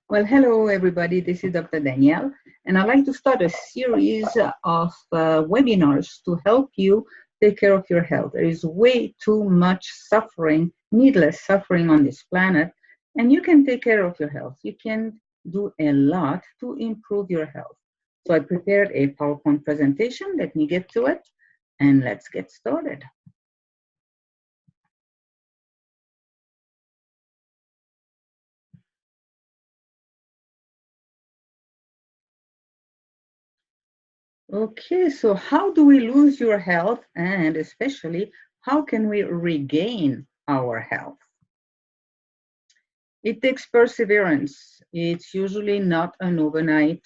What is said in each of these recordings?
Well, hello everybody. This is Dr. Danielle, and I'd like to start a series of webinars to help you take care of your health. There is way too much suffering, needless suffering on this planet, and you can take care of your health. You can do a lot to improve your health. So I prepared a PowerPoint presentation. Let me get to it, and let's get started. Okay, so how do we lose your health, and especially how can we regain our health? It takes perseverance. It's usually not uh, an overnight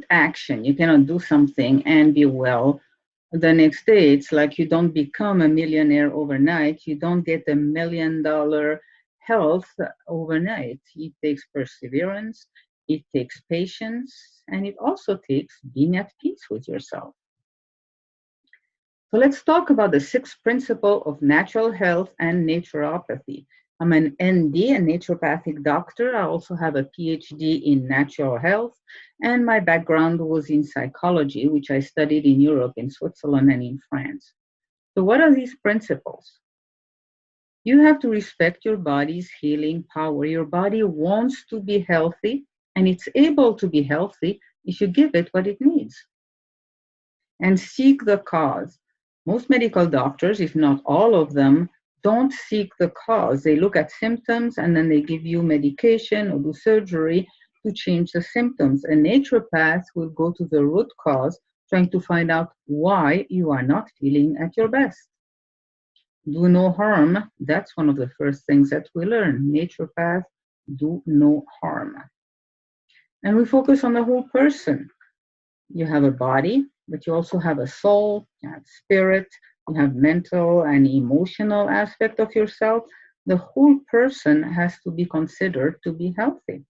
action. You cannot do something and be well the next day. It's like you don't become a millionaire overnight. You don't get $1 million health overnight. It takes perseverance. It takes patience, and it also takes being at peace with yourself. So let's talk about the sixth principle of natural health and naturopathy. I'm an ND, a naturopathic doctor. I also have a PhD in natural health, and my background was in psychology, which I studied in Europe, in Switzerland, and in France. So what are these principles? You have to respect your body's healing power. Your body wants to be healthy, and it's able to be healthy if you give it what it needs. And seek the cause. Most medical doctors, if not all of them, don't seek the cause. They look at symptoms and then they give you medication or do surgery to change the symptoms. A naturopath will go to the root cause, trying to find out why you are not feeling at your best. Do no harm. That's one of the first things that we learn. Naturopaths do no harm. And we focus on the whole person. You have a body, but you also have a soul, you have spirit, you have mental and emotional aspect of yourself. The whole person has to be considered to be healthy.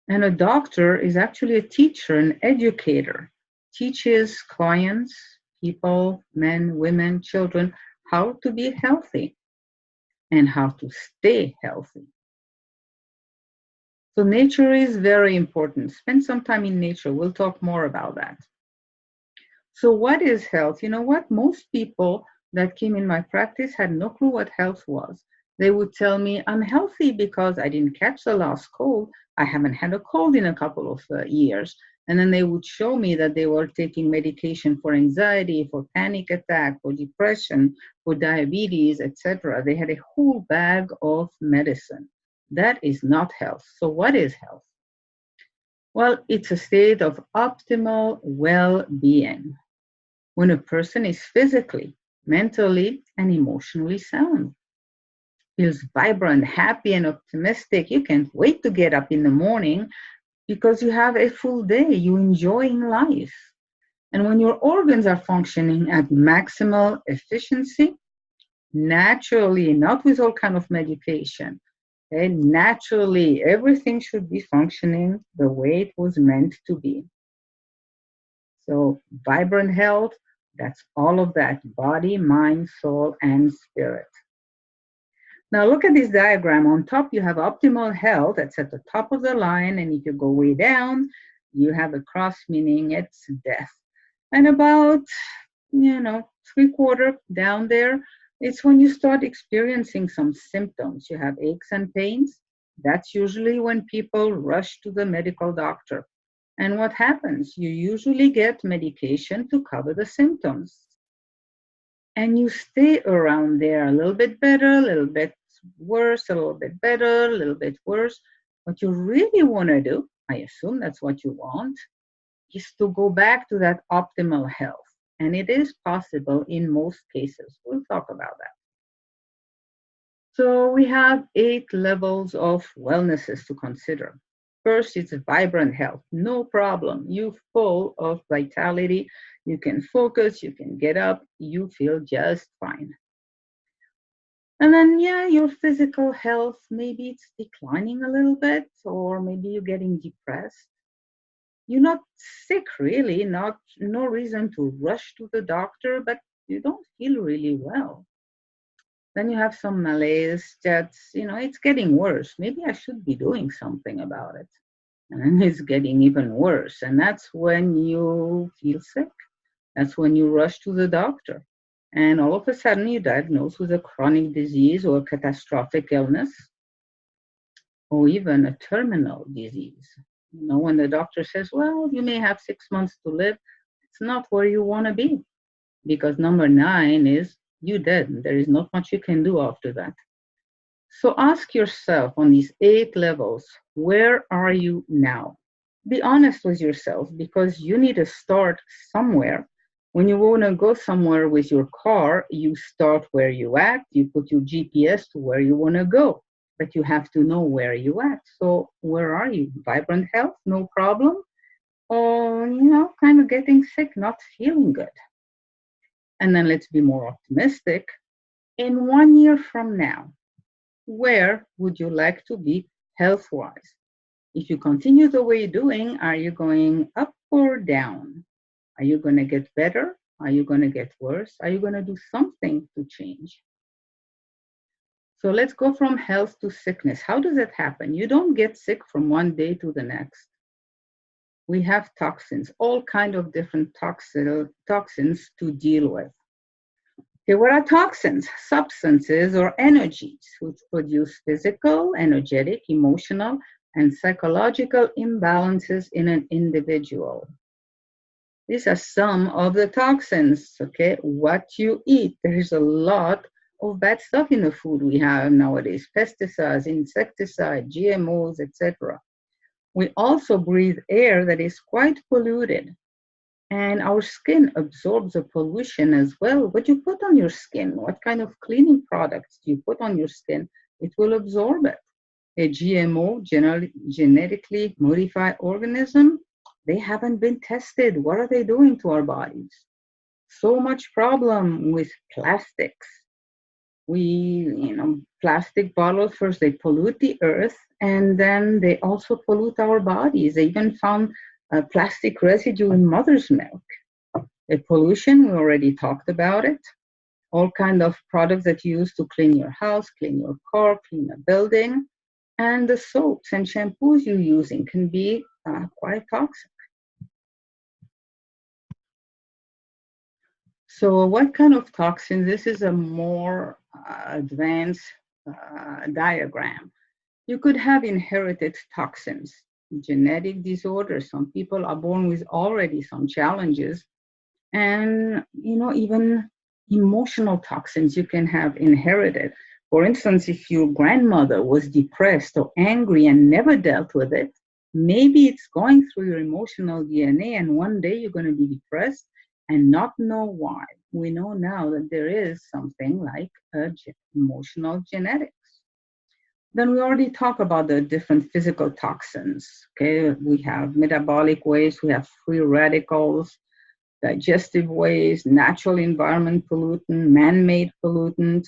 And a doctor is actually a teacher, an educator, teaches clients, people, men, women, children, how to be healthy and how to stay healthy. So nature is very important. Spend some time in nature. We'll talk more about that. So what is health? You know what? Most people that came in my practice had no clue what health was. They would tell me, I'm healthy because I didn't catch the last cold. I haven't had a cold in a couple of years. And then they would show me that they were taking medication for anxiety, for panic attack, for depression, for diabetes, etc. They had a whole bag of medicine. That is not health. So what is health? Well, it's a state of optimal well-being when a person is physically, mentally, and emotionally sound, feels vibrant, happy, and optimistic. You can't wait to get up in the morning because you have a full day, you're enjoying life. And when your organs are functioning at maximal efficiency, naturally, not with all kind of medication, okay, naturally, everything should be functioning the way it was meant to be. So vibrant health, that's all of that, body, mind, soul, and spirit. Now look at this diagram. On top, you have optimal health. That's at the top of the line. And if you go way down, you have a cross, meaning it's death. And about, 3/4 down there, it's when you start experiencing some symptoms. You have aches and pains. That's usually when people rush to the medical doctor. And what happens? You usually get medication to cover the symptoms. And you stay around there a little bit better, a little bit worse, a little bit better, a little bit worse. What you really want to do, I assume that's what you want, is to go back to that optimal health. And it is possible in most cases. We'll talk about that. So we have 8 levels of wellnesses to consider. First, it's vibrant health. No problem. You're full of vitality. You can focus, you can get up, you feel just fine. And then, yeah, your physical health, maybe it's declining a little bit, or maybe you're getting depressed. You're not sick, really, no reason to rush to the doctor, but you don't feel really well. Then you have some malaise that's, it's getting worse. Maybe I should be doing something about it. And then it's getting even worse. And that's when you feel sick. That's when you rush to the doctor. And all of a sudden you're diagnosed with a chronic disease or a catastrophic illness or even a terminal disease. When the doctor says, well, you may have 6 months to live, it's not where you want to be, because number 9 is you dead. There is not much you can do after that. So ask yourself on these 8 levels, where are you now? Be honest with yourself, because you need to start somewhere. When you want to go somewhere with your car, you start where you at, you put your GPS to where you want to go, but you have to know where you at. So where are you? Vibrant health, no problem? Or, kind of getting sick, not feeling good. And then let's be more optimistic. In 1 year from now, where would you like to be health-wise? If you continue the way you're doing, are you going up or down? Are you going to get better? Are you going to get worse? Are you going to do something to change? So let's go from health to sickness. How does that happen? You don't get sick from one day to the next. We have toxins, all kinds of different toxins to deal with. Okay, what are toxins? Substances or energies which produce physical, energetic, emotional, and psychological imbalances in an individual. These are some of the toxins, okay? What you eat. There is a lot of bad stuff in the food we have nowadays. Pesticides, insecticides, GMOs, etc. We also breathe air that is quite polluted. And our skin absorbs the pollution as well. What you put on your skin, what kind of cleaning products do you put on your skin, it will absorb it. A GMO, genetically modified organism, they haven't been tested. What are they doing to our bodies? So much problem with plastics. Plastic bottles, first they pollute the earth, and then they also pollute our bodies. They even found plastic residue in mother's milk. The pollution, we already talked about it. All kinds of products that you use to clean your house, clean your car, clean a building. And the soaps and shampoos you're using can be quite toxic. So what kind of toxins? This is a more advanced diagram. You could have inherited toxins, genetic disorders. Some people are born with already some challenges. And, even emotional toxins you can have inherited. For instance, if your grandmother was depressed or angry and never dealt with it, maybe it's going through your emotional DNA, and one day you're going to be depressed and not know why. We know now that there is something like emotional genetics. Then we already talked about the different physical toxins. Okay, we have metabolic waste, we have free radicals, digestive waste, natural environment pollutant, man-made pollutant,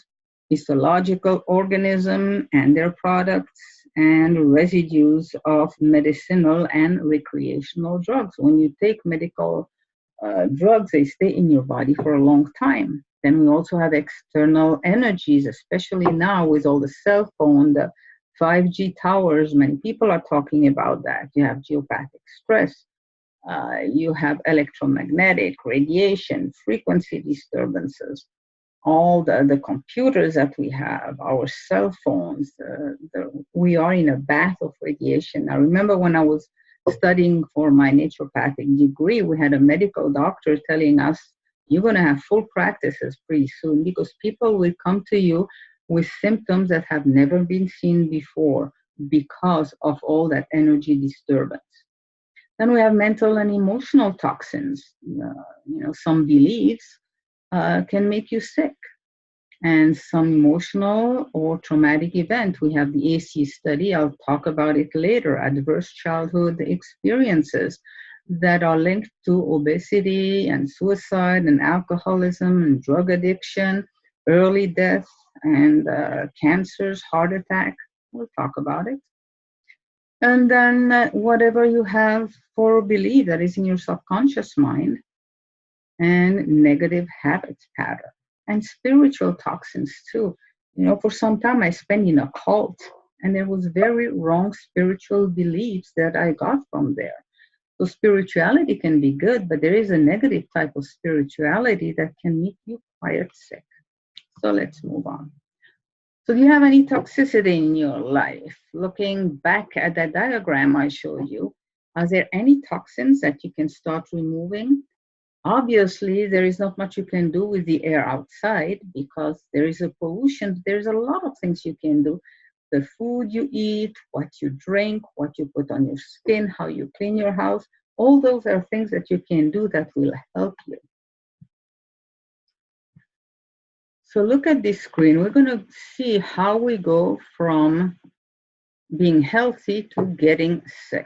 histological organism and their products, and residues of medicinal and recreational drugs. When you take medical drugs, they stay in your body for a long time. Then we also have external energies, especially now with all the cell phone, the 5G towers. Many people are talking about that. You have geopathic stress. You have electromagnetic radiation, frequency disturbances, all the computers that we have, our cell phones, we are in a bath of radiation. I remember when I was studying for my naturopathic degree, we had a medical doctor telling us, you're going to have full practices pretty soon, because people will come to you with symptoms that have never been seen before because of all that energy disturbance. Then we have mental and emotional toxins. Some beliefs can make you sick, and some emotional or traumatic event. We have the AC study, I'll talk about it later, adverse childhood experiences that are linked to obesity and suicide and alcoholism and drug addiction, early death and cancers, heart attack. We'll talk about it. And then whatever you have for belief that is in your subconscious mind, and negative habits pattern, and spiritual toxins too. For some time I spent in a cult, and there was very wrong spiritual beliefs that I got from there. So spirituality can be good, but there is a negative type of spirituality that can make you quite sick. So let's move on. So do you have any toxicity in your life? Looking back at that diagram I showed you, are there any toxins that you can start removing? Obviously, there is not much you can do with the air outside because there is a pollution. There's a lot of things you can do. The food you eat, what you drink, what you put on your skin, how you clean your house, all those are things that you can do that will help you. So look at this screen. We're going to see how we go from being healthy to getting sick.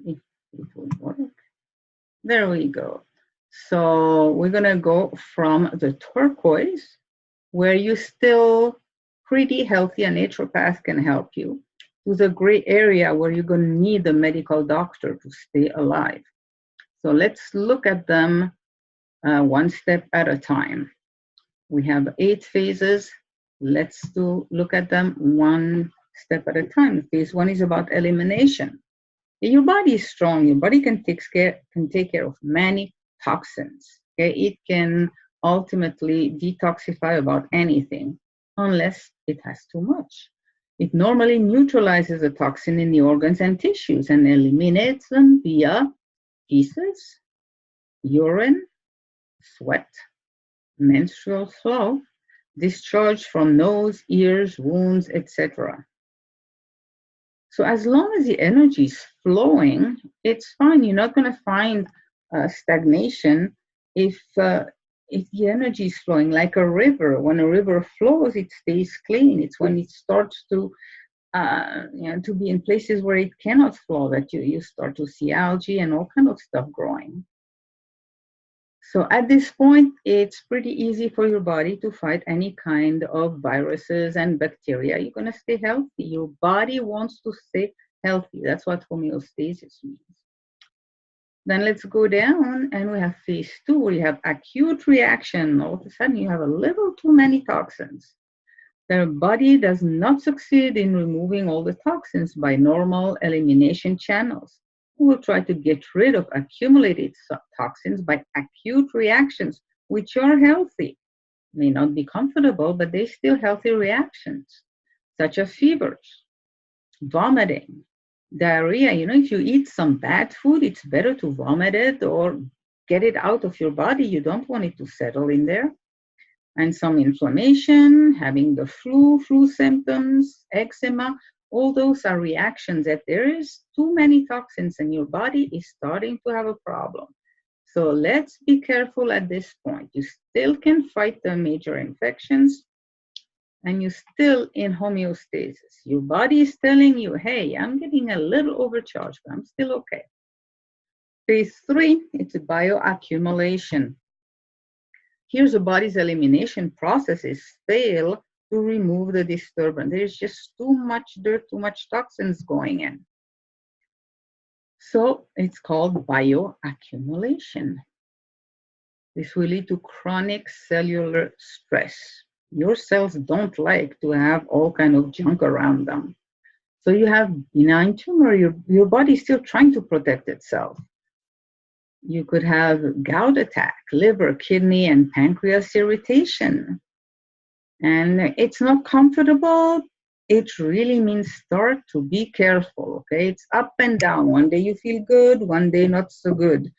If it would work. There we go. So we're going to go from the turquoise, where you're still pretty healthy, a naturopath can help you, to the gray area where you're going to need a medical doctor to stay alive. So let's look at them one step at a time. We have 8 phases. Let's look at them one step at a time. Phase 1 is about elimination. Your body is strong. Your body can take care of many toxins. Okay? It can ultimately detoxify about anything, unless it has too much. It normally neutralizes the toxin in the organs and tissues and eliminates them via feces, urine, sweat, menstrual flow, discharge from nose, ears, wounds, etc. So as long as the energy is flowing, it's fine. You're not going to find stagnation if the energy is flowing like a river. When a river flows, it stays clean. It's when it starts to be in places where it cannot flow that you start to see algae and all kind of stuff growing. So at this point, it's pretty easy for your body to fight any kind of viruses and bacteria. You're going to stay healthy. Your body wants to stay healthy. That's what homeostasis means. Then let's go down and we have phase 2, where you have acute reaction. All of a sudden, you have a little too many toxins. The body does not succeed in removing all the toxins by normal elimination channels. We will try to get rid of accumulated toxins by acute reactions, which are healthy. May not be comfortable, but they're still healthy reactions, such as fevers, vomiting, diarrhea. If you eat some bad food, it's better to vomit it or get it out of your body. You don't want it to settle in there. And some inflammation, having the flu symptoms, eczema, all those are reactions that there is too many toxins and your body is starting to have a problem. So let's be careful at this point. You still can fight the major infections and you're still in homeostasis. Your body is telling you, hey, I'm getting a little overcharged, but I'm still okay. Phase 3, it's a bioaccumulation. Here's the body's elimination processes fail to remove the disturbance. There's just too much dirt, too much toxins going in. So it's called bioaccumulation. This will lead to chronic cellular stress. Your cells don't like to have all kind of junk around them. So you have benign tumor, your body is still trying to protect itself. You could have gout attack, liver, kidney, and pancreas irritation. And it's not comfortable. It really means start to be careful, okay? It's up and down. One day you feel good, one day not so good.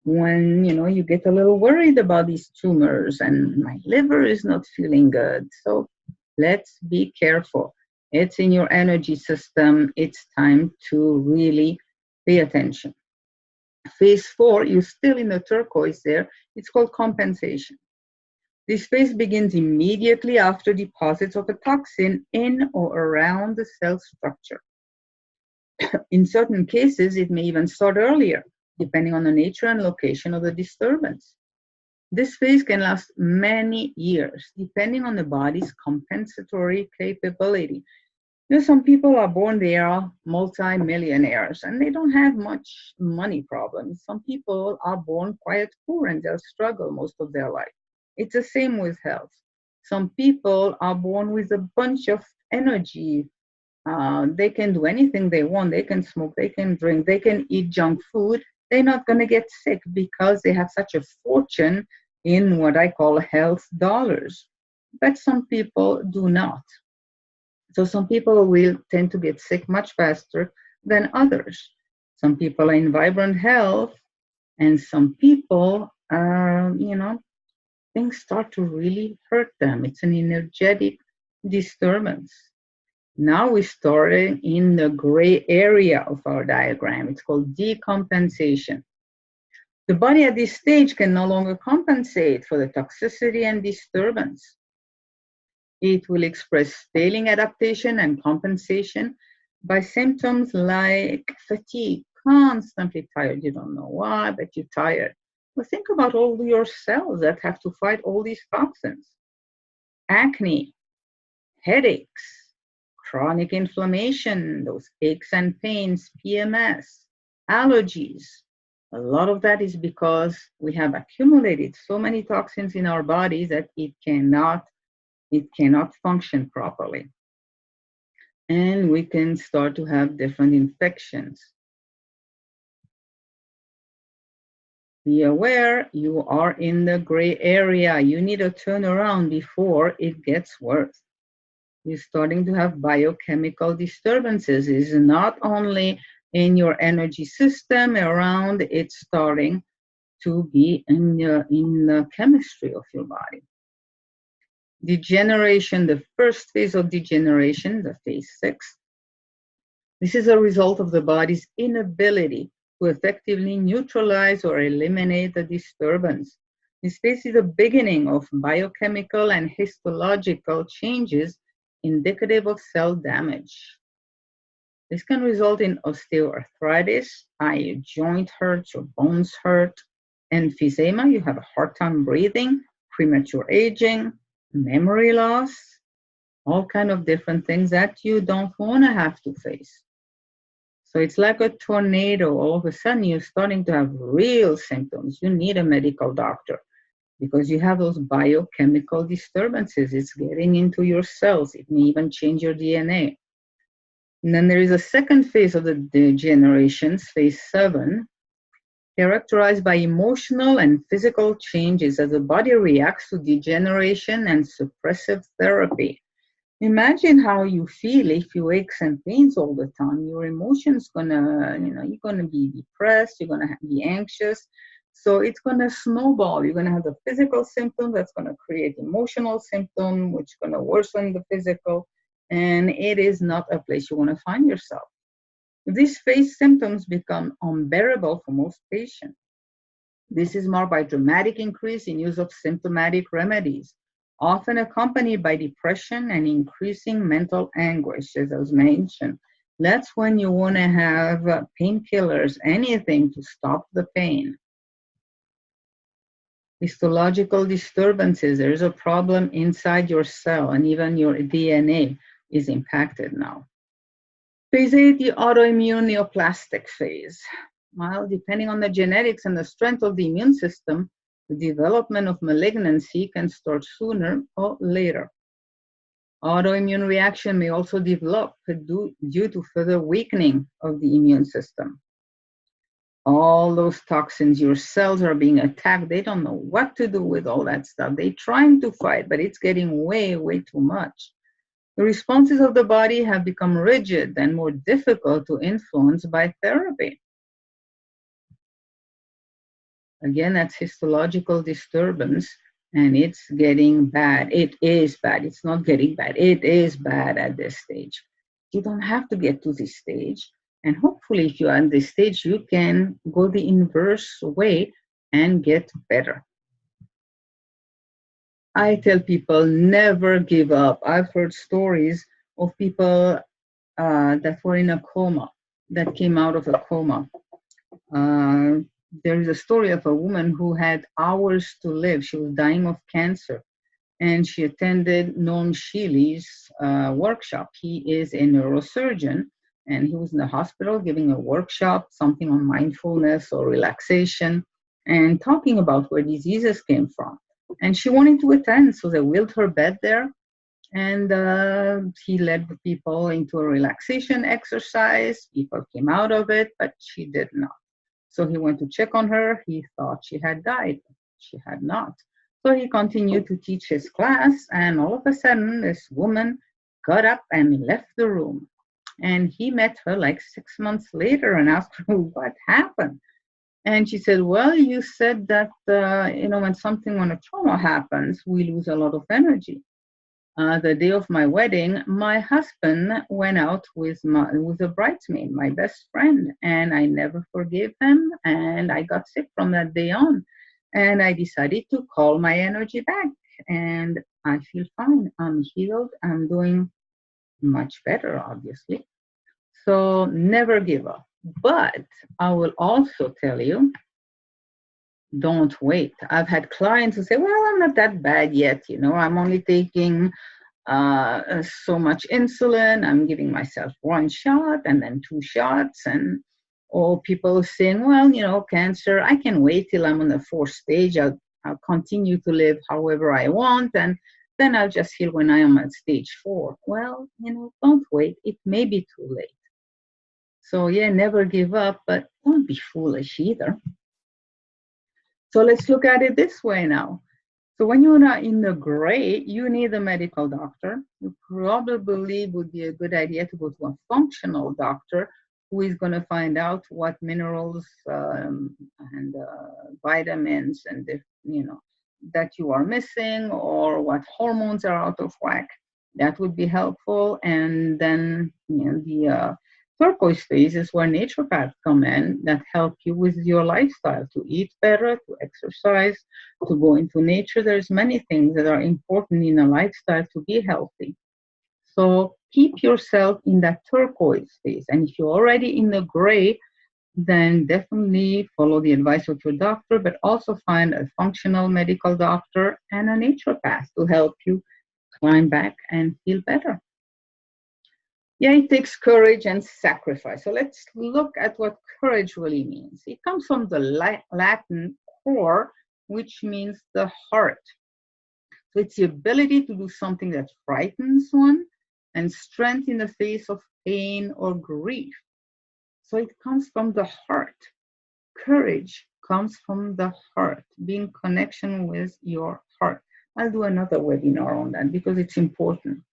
When, you get a little worried about these tumors and my liver is not feeling good. So let's be careful. It's in your energy system. It's time to really pay attention. Phase 4, you're still in the turquoise there. It's called compensation. This phase begins immediately after deposits of a toxin in or around the cell structure. In certain cases, it may even start earlier, depending on the nature and location of the disturbance. This phase can last many years, depending on the body's compensatory capability. Some people are born, they are multi-millionaires and they don't have much money problems. Some people are born quite poor and they'll struggle most of their life. It's the same with health. Some people are born with a bunch of energy. They can do anything they want. They can smoke, they can drink, they can eat junk food. They're not going to get sick because they have such a fortune in what I call health dollars. But some people do not. So some people will tend to get sick much faster than others. Some people are in vibrant health, and some people, things start to really hurt them. It's an energetic disturbance. Now we're starting in the gray area of our diagram. It's called decompensation. The body at this stage can no longer compensate for the toxicity and disturbance. It will express failing adaptation and compensation by symptoms like fatigue, constantly tired. You don't know why, but you're tired. Well, think about all your cells that have to fight all these toxins. Acne, headaches, chronic inflammation, those aches and pains, PMS, allergies. A lot of that is because we have accumulated so many toxins in our bodies that it cannot function properly. And we can start to have different infections. Be aware you are in the gray area. You need a turnaround before it gets worse. You're starting to have biochemical disturbances. It's not only in your energy system around, it's starting to be in the chemistry of your body. Degeneration, the first phase of degeneration, the phase 6. This is a result of the body's inability to effectively neutralize or eliminate the disturbance. This phase is the beginning of biochemical and histological changes indicative of cell damage. This can result in osteoarthritis, i.e. joint hurts or bones hurt, emphysema, you have a hard time breathing, premature aging, memory loss, all kind of different things that you don't want to have to face. So it's like a tornado. All of a sudden, you're starting to have real symptoms. You need a medical doctor because you have those biochemical disturbances. It's getting into your cells. It may even change your DNA. And then there is a second phase of the degenerations, phase 7, characterized by emotional and physical changes as the body reacts to degeneration and suppressive therapy. Imagine how you feel if you aches and pains all the time. Your emotions you're gonna be depressed, you're gonna be anxious. So it's gonna snowball. You're gonna have the physical symptom that's gonna create emotional symptom, which is gonna worsen the physical. And it is not a place you wanna find yourself. These phase symptoms become unbearable for most patients. This is marked by dramatic increase in use of symptomatic remedies, often accompanied by depression and increasing mental anguish, as I was mentioned. That's when you want to have painkillers, anything to stop the pain. Histological disturbances, there's a problem inside your cell, and even your DNA is impacted now. Phase 8, the autoimmune neoplastic phase. Well, depending on the genetics and the strength of the immune system, the development of malignancy can start sooner or later. Autoimmune reaction may also develop due to further weakening of the immune system. All those toxins, your cells are being attacked. They don't know what to do with all that stuff. They're trying to fight, but it's getting way, way too much. The responses of the body have become rigid and more difficult to influence by therapy. Again, that's histological disturbance, and it's getting bad. It is bad. It's not getting bad. It is bad at this stage. You don't have to get to this stage. And hopefully, if you are at this stage, you can go the inverse way and get better. I tell people never give up. I've heard stories of people that were in a coma, that came out of a coma. There is a story of a woman who had hours to live. She was dying of cancer, and she attended Noam Shealy's workshop. He is a neurosurgeon, and he was in the hospital giving a workshop, something on mindfulness or relaxation, and talking about where diseases came from. And she wanted to attend, so they wheeled her bed there. And he led the people into a relaxation exercise. People came out of it, but she did not. So he went to check on her. He thought she had died. She had not. So he continued to teach his class, and all of a sudden, this woman got up and left the room. And he met her like 6 months later and asked her what happened. And she said, well, you said that, when a trauma happens, we lose a lot of energy. The day of my wedding, my husband went out with a bridesmaid, my best friend, and I never forgave him, and I got sick from that day on. And I decided to call my energy back, and I feel fine. I'm healed. I'm doing much better, obviously. So never give up. But I will also tell you, don't wait. I've had clients who say, well, I'm not that bad yet. I'm only taking so much insulin. I'm giving myself 1 shot and then 2 shots. And all people saying, well, cancer, I can wait till I'm on the 4th stage. I'll continue to live however I want. And then I'll just heal when I am at stage 4. Well, don't wait. It may be too late. So yeah, never give up, but don't be foolish either. So let's look at it this way now. So when you're not in the gray, you need a medical doctor. You probably would be a good idea to go to a functional doctor who is going to find out what minerals and vitamins and that you are missing, or what hormones are out of whack. That would be helpful. And then the turquoise phase is where naturopaths come in that help you with your lifestyle, to eat better, to exercise, to go into nature. There's many things that are important in a lifestyle to be healthy. So keep yourself in that turquoise phase. And if you're already in the gray, then definitely follow the advice of your doctor, but also find a functional medical doctor and a naturopath to help you climb back and feel better. Yeah, it takes courage and sacrifice. So let's look at what courage really means. It comes from the Latin cor, which means the heart. So it's the ability to do something that frightens one, and strength in the face of pain or grief. So it comes from the heart. Courage comes from the heart, being connection with your heart. I'll do another webinar on that because it's important.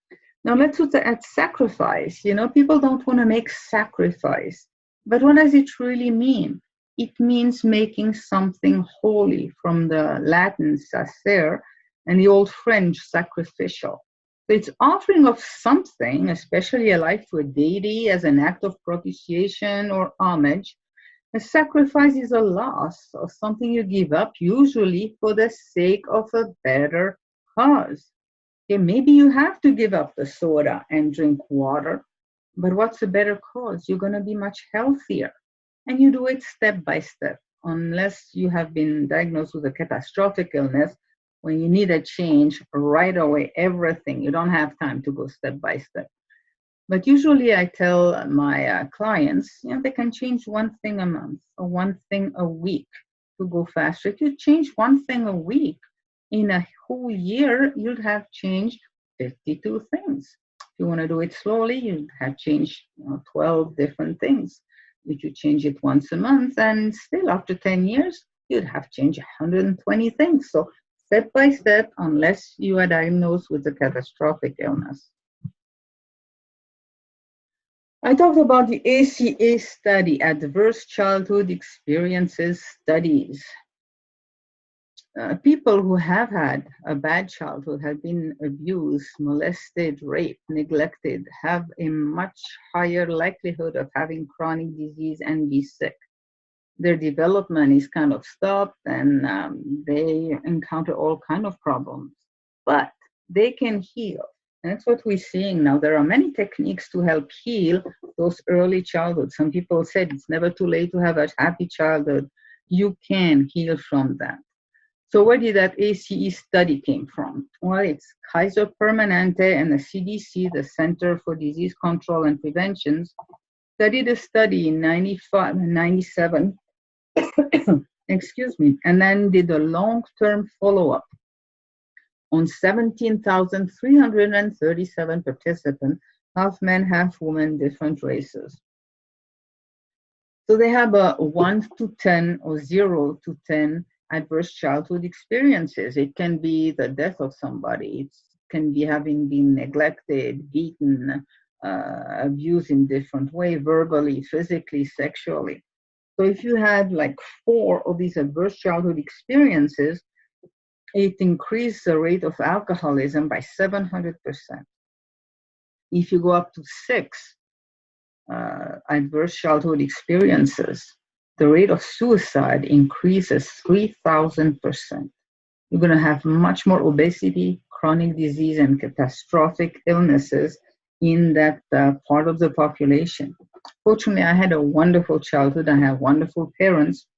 Now let's look at sacrifice. People don't want to make sacrifice, but what does it really mean? It means making something holy, from the Latin sacer and the old French sacrificial. So it's offering of something, especially a life to a deity, as an act of propitiation or homage. A sacrifice is a loss of something you give up, usually for the sake of a better cause. Okay, maybe you have to give up the soda and drink water, but what's a better cause? You're going to be much healthier. And you do it step by step, unless you have been diagnosed with a catastrophic illness when you need a change right away, everything. You don't have time to go step by step. But usually I tell my clients, they can change one thing a month or one thing a week to go faster. If you change one thing a week, in a whole year, you'd have changed 52 things. If you want to do it slowly, you'd have changed 12 different things. If you change it once a month, and still after 10 years, you'd have changed 120 things. So step by step, unless you are diagnosed with a catastrophic illness. I talked about the ACA study, Adverse Childhood Experiences Studies. People who have had a bad childhood, have been abused, molested, raped, neglected, have a much higher likelihood of having chronic disease and be sick. Their development is kind of stopped, and they encounter all kinds of problems. But they can heal. And that's what we're seeing now. There are many techniques to help heal those early childhood. Some people said it's never too late to have a happy childhood. You can heal from that. So where did that ACE study came from? Well, it's Kaiser Permanente and the CDC, the Center for Disease Control and Prevention, studied a study in 95 and 97, excuse me, and then did a long-term follow-up. On 17,337 participants, half men, half women, different races. So they have a 1 to 10 or 0 to 10 adverse childhood experiences. It can be the death of somebody. It can be having been neglected, beaten, abused in different way, verbally, physically, sexually. So if you had like 4 of these adverse childhood experiences, it increased the rate of alcoholism by 700%. If you go up to 6 adverse childhood experiences, the rate of suicide increases 3,000%. You're going to have much more obesity, chronic disease, and catastrophic illnesses in that part of the population. Fortunately, I had a wonderful childhood. I have wonderful parents.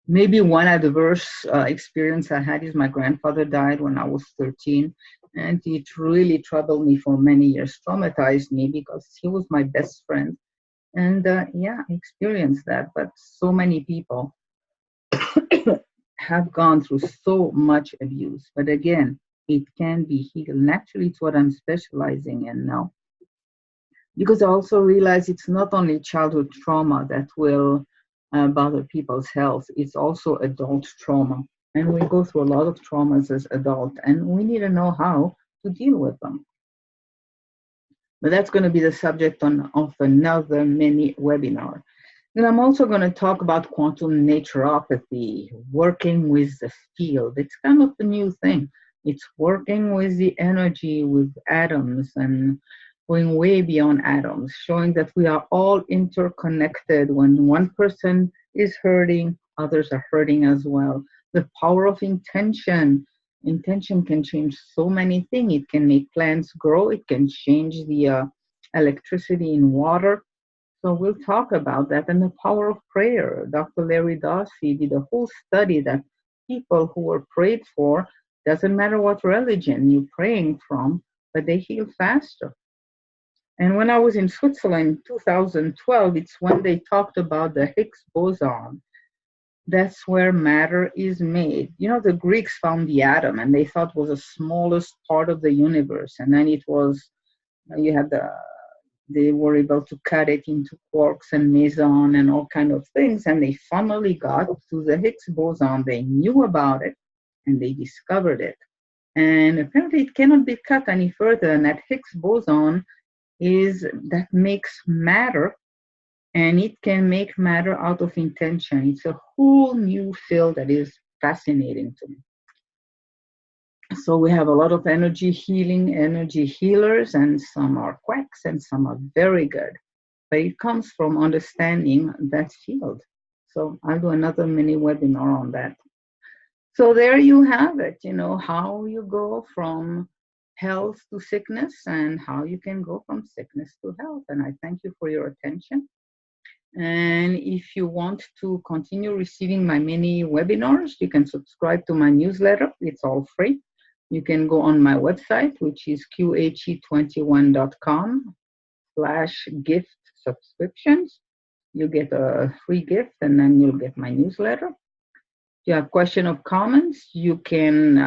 Maybe one adverse experience I had is my grandfather died when I was 13, and it really troubled me for many years, traumatized me because he was my best friend. And yeah, I experienced that, but so many people have gone through so much abuse. But again, it can be healed. Naturally, it's what I'm specializing in now. Because I also realize it's not only childhood trauma that will bother people's health, it's also adult trauma. And we go through a lot of traumas as adults, and we need to know how to deal with them. But that's going to be the subject of another mini webinar. And I'm also going to talk about quantum naturopathy, working with the field. It's kind of a new thing. It's working with the energy, with atoms, and going way beyond atoms, showing that we are all interconnected. When one person is hurting, others are hurting as well. The power of intention. Intention can change so many things. It can make plants grow. It can change the electricity in water. So we'll talk about that and the power of prayer. Dr. Larry Dossey did a whole study that people who were prayed for, doesn't matter what religion you're praying from, but they heal faster. And when I was in Switzerland in 2012, it's when they talked about the Higgs boson. That's where matter is made. You know, the Greeks found the atom and they thought was the smallest part of the universe. And then it was, you had they were able to cut it into quarks and meson and all kind of things. And they finally got to the Higgs boson. They knew about it and they discovered it. And apparently it cannot be cut any further. And that Higgs boson that makes matter, and it can make matter out of intention. It's a whole new field that is fascinating to me. So we have a lot of energy healing, energy healers, and some are quacks and some are very good. But it comes from understanding that field. So I'll do another mini webinar on that. So there you have it, how you go from health to sickness and how you can go from sickness to health. And I thank you for your attention. And if you want to continue receiving my mini webinars, you can subscribe to my newsletter. It's all free. You can go on my website, which is qhe21.com/gift subscriptions. You get a free gift and then you'll get my newsletter. If you have questions or comments, you can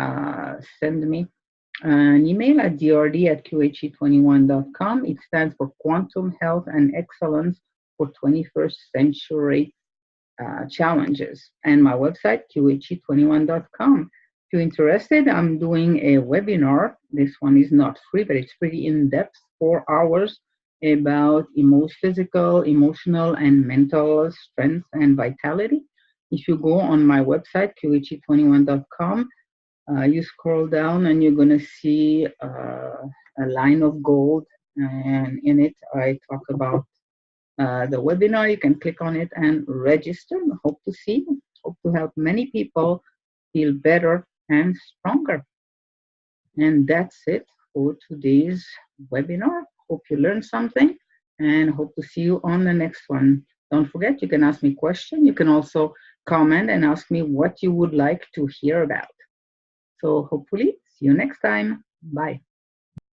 send me an email at drd@qhe21.com. It stands for Quantum Health and Excellence for 21st Century Challenges. And my website, qhe21.com. If you're interested, I'm doing a webinar. This one is not free, but it's pretty in-depth, 4 hours about physical, emotional, and mental strength and vitality. If you go on my website, qhe21.com, you scroll down and you're going to see a line of gold, and in it I talk about the webinar. You can click on it and register. Hope to see you. Hope to help many people feel better and stronger. And that's it for today's webinar. Hope you learned something and hope to see you on the next one. Don't forget, you can ask me questions. You can also comment and ask me what you would like to hear about. So hopefully, see you next time. Bye.